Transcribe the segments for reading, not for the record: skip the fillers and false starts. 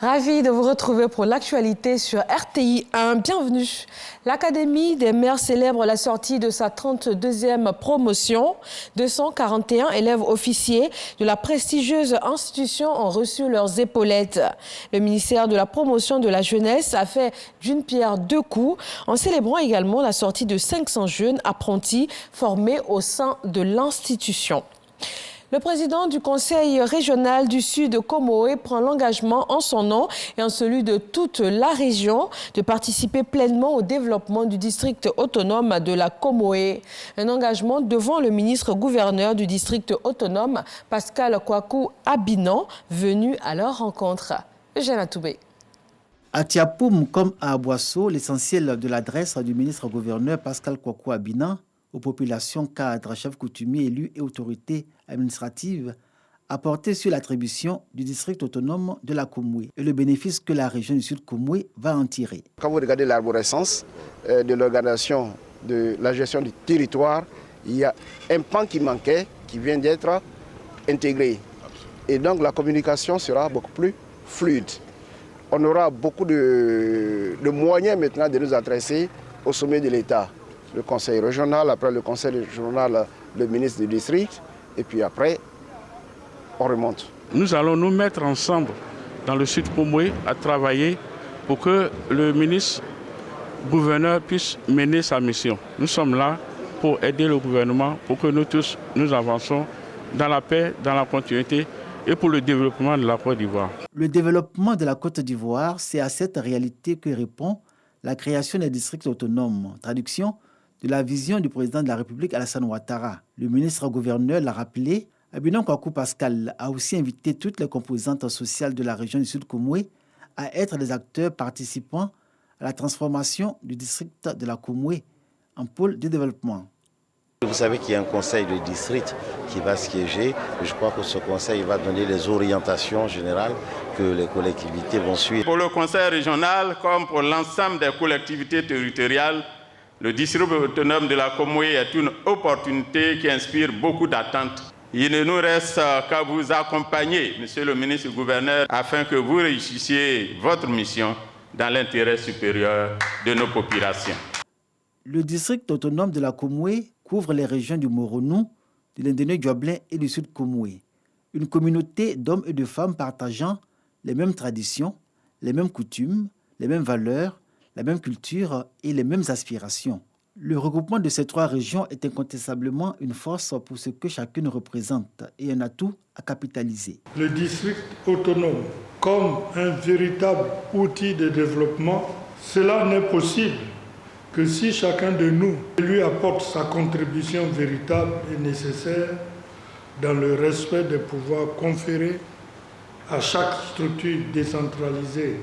Ravi de vous retrouver pour l'actualité sur RTI 1. Bienvenue. L'Académie des maires célèbre la sortie de sa 32e promotion. 241 élèves officiers de la prestigieuse institution ont reçu leurs épaulettes. Le ministère de la Promotion de la Jeunesse a fait d'une pierre deux coups en célébrant également la sortie de 500 jeunes apprentis formés au sein de l'institution. Le président du Conseil régional du Sud Comoé prend l'engagement en son nom et en celui de toute la région de participer pleinement au développement du district autonome de la Comoé. Un engagement devant le ministre-gouverneur du district autonome, Pascal Kwaku Abinan, venu à leur rencontre. Eugène Atoubé. À Tiapoum comme à Aboisseau, l'essentiel de l'adresse du ministre-gouverneur Pascal Kwaku Abinan aux populations, cadres, chefs coutumiers, élus et autorités administratives a porté sur l'attribution du district autonome de la Comoé et le bénéfice que la région du Sud Comoé va en tirer. Quand vous regardez l'arborescence de l'organisation de la gestion du territoire, il y a un pan qui manquait, qui vient d'être intégré. Et donc la communication sera beaucoup plus fluide. On aura beaucoup de moyens maintenant de nous adresser au sommet de l'État. Le conseil régional, après le conseil régional, le ministre du district, et puis après, on remonte. Nous allons nous mettre ensemble dans le Sud Comoé à travailler pour que le ministre-gouverneur puisse mener sa mission. Nous sommes là pour aider le gouvernement, pour que nous tous, nous avançons dans la paix, dans la continuité et pour le développement de la Côte d'Ivoire. Le développement de la Côte d'Ivoire, c'est à cette réalité que répond la création des districts autonomes. Traduction de la vision du président de la République Alassane Ouattara. Le ministre-gouverneur l'a rappelé. Abinan Kwaku Pascal a aussi invité toutes les composantes sociales de la région du Sud Comoé à être des acteurs participants à la transformation du district de la Comoé en pôle de développement. Vous savez qu'il y a un conseil de district qui va siéger. Je crois que ce conseil va donner les orientations générales que les collectivités vont suivre. Pour le conseil régional, comme pour l'ensemble des collectivités territoriales, le district autonome de la Comoé est une opportunité qui inspire beaucoup d'attentes. Il ne nous reste qu'à vous accompagner, monsieur le ministre-gouverneur, afin que vous réussissiez votre mission dans l'intérêt supérieur de nos populations. Le district autonome de la Comoé couvre les régions du Moronou, de l'Indéné-Dioblin et du Sud Comoé. Une communauté d'hommes et de femmes partageant les mêmes traditions, les mêmes coutumes, les mêmes valeurs, la même culture et les mêmes aspirations. Le regroupement de ces trois régions est incontestablement une force pour ce que chacune représente et un atout à capitaliser. Le district autonome comme un véritable outil de développement, cela n'est possible que si chacun de nous lui apporte sa contribution véritable et nécessaire dans le respect des pouvoirs conférés à chaque structure décentralisée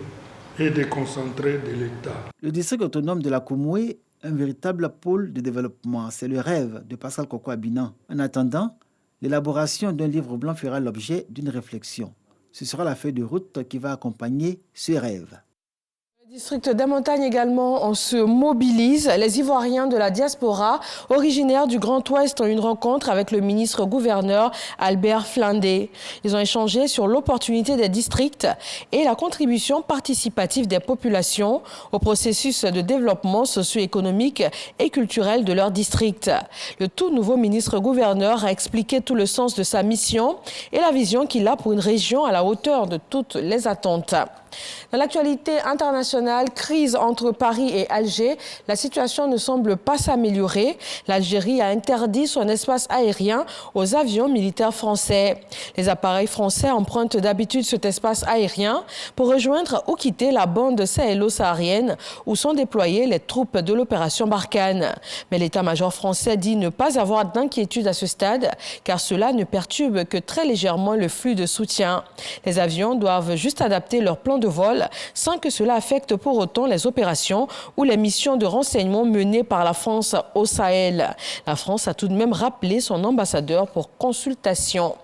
et déconcentrée de l'État. Le district autonome de la Comoé, un véritable pôle de développement, c'est le rêve de Pascal Kwaku Abinan. En attendant, l'élaboration d'un livre blanc fera l'objet d'une réflexion. Ce sera la feuille de route qui va accompagner ce rêve. Le district des montagnes également, on se mobilise. Les Ivoiriens de la diaspora, originaires du Grand Ouest, ont eu une rencontre avec le ministre-gouverneur Albert Flandé. Ils ont échangé sur l'opportunité des districts et la contribution participative des populations au processus de développement socio-économique et culturel de leur district. Le tout nouveau ministre-gouverneur a expliqué tout le sens de sa mission et la vision qu'il a pour une région à la hauteur de toutes les attentes. Dans l'actualité internationale, crise entre Paris et Alger, la situation ne semble pas s'améliorer. L'Algérie a interdit son espace aérien aux avions militaires français. Les appareils français empruntent d'habitude cet espace aérien pour rejoindre ou quitter la bande sahélo-saharienne où sont déployées les troupes de l'opération Barkhane. Mais l'état-major français dit ne pas avoir d'inquiétude à ce stade car cela ne perturbe que très légèrement le flux de soutien. Les avions doivent juste adapter leur plan de vol sans que cela affecte pour autant les opérations ou les missions de renseignement menées par la France au Sahel. La France a tout de même rappelé son ambassadeur pour consultation.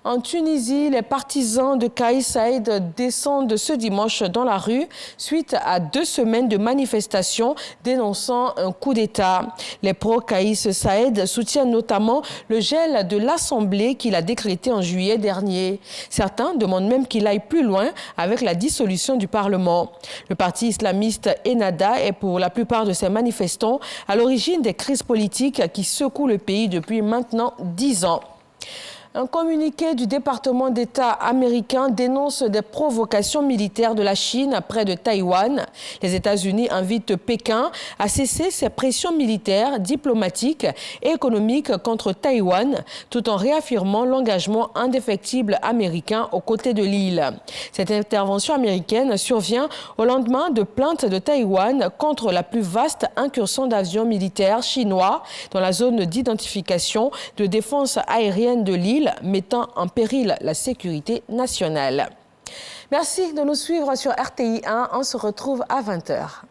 En Tunisie, les partisans de Kais Saied descendent ce dimanche dans la rue suite à 2 semaines de manifestations dénonçant un coup d'État. Les pro-Kais Saied soutiennent notamment le gel de l'Assemblée qu'il a décrété en juillet dernier. Certains demandent même qu'il aille plus loin avec la dissolution du Parlement. Le parti islamiste Ennahda est pour la plupart de ces manifestants à l'origine des crises politiques qui secouent le pays depuis maintenant 10 ans. Un communiqué du département d'État américain dénonce des provocations militaires de la Chine près de Taïwan. Les États-Unis invitent Pékin à cesser ses pressions militaires, diplomatiques et économiques contre Taïwan, tout en réaffirmant l'engagement indéfectible américain aux côtés de l'île. Cette intervention américaine survient au lendemain de plaintes de Taïwan contre la plus vaste incursion d'avions militaires chinois dans la zone d'identification de défense aérienne de l'île, mettant en péril la sécurité nationale. Merci de nous suivre sur RTI 1. On se retrouve à 20h.